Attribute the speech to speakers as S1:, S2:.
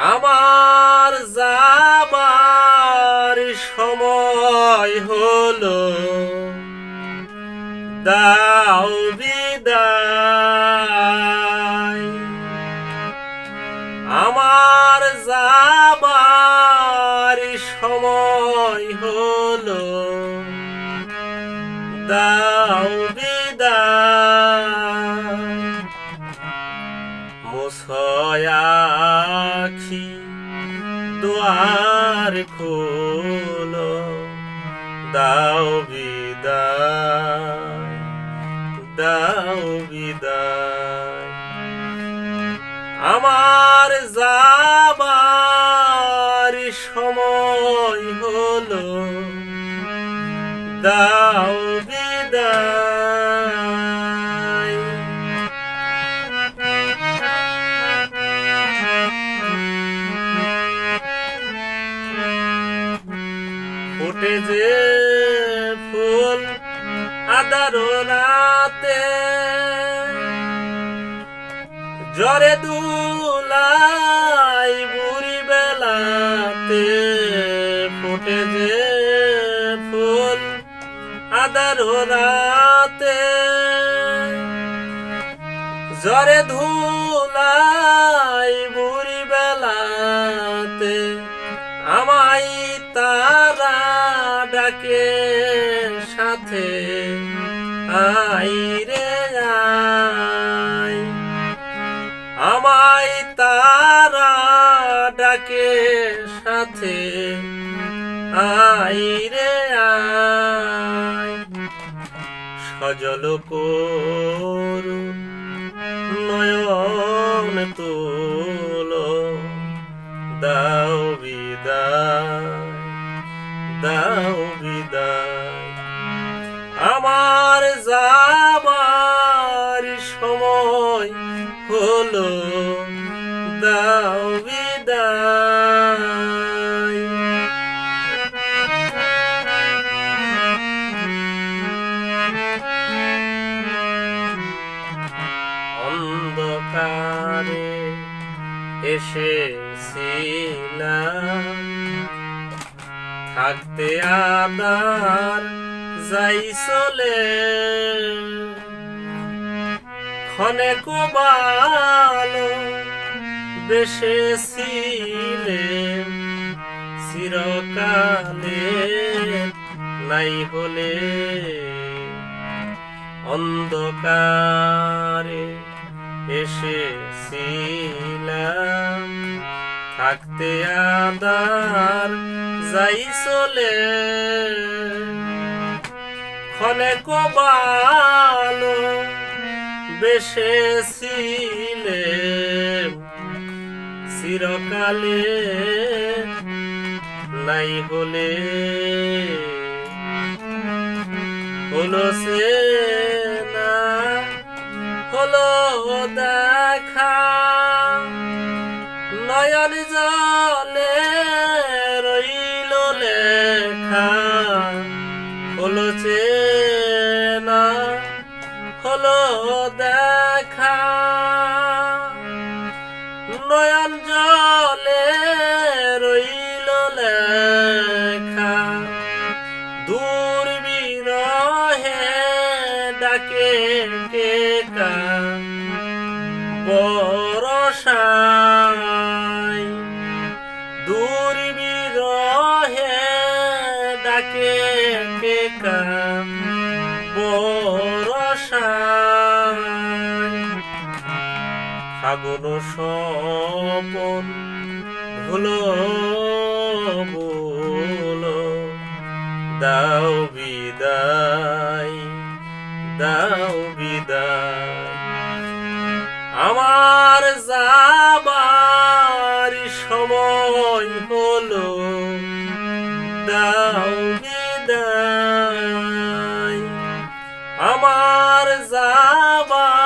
S1: আমার যাবার সময় হলো, দাও বিদায়। আমার যাবার সময় হলো, দাও বিদায়। মুছয়াখি দুয়ার খোলো, দাও বিদায়, দাও বিদায়। আমার যাবার সময় হলো, দাও বিদায়। ফুটে যে ফুল আদার রাতে, জ্বরে দুলাই বুড়ি বেলাতে। ফুটে যে ফুল আদার রাতে, জ্বরে ধুলাই বুড়ি বেলাতে। আমায় তারা ডাকে সাথে, আই রে আই। আমায় তারা ডাকে সাথে, আই রে আই। সজল করুণ নয়ন তোলো, দাও বিদায়, দাও বিদায়। আমার যাবার সময় হলো, দাও বিদায়। অন্ধকারে এসেছিলাম, থাকতে আদার যাই চলে। ক্ষণে কোবালো বেসেছিলে, চিরকালে নাই হলে। অন্ধকারে এসেছিলাম, থাকতে আদার যাই চলে। ক্ষণে কোবালো বেসেছিলে, চিরকালে নাই হলে। হলো সে না হলো দেখা, নয়ন জলে রইল লেখা। হলো সে না হলো দেখা, নয়ন জলে রইল লেখা। দূর বিরহে ডাকে কে কা বরষায়। দূর বিরহে ডাকে কে কা বরষায়। ফাগুন স্বপন ভুলো বলো, দাও বিদায়, দাও বিদায়। আমার যাবার সময় হলো, দাও বিদায়। আমার যাবার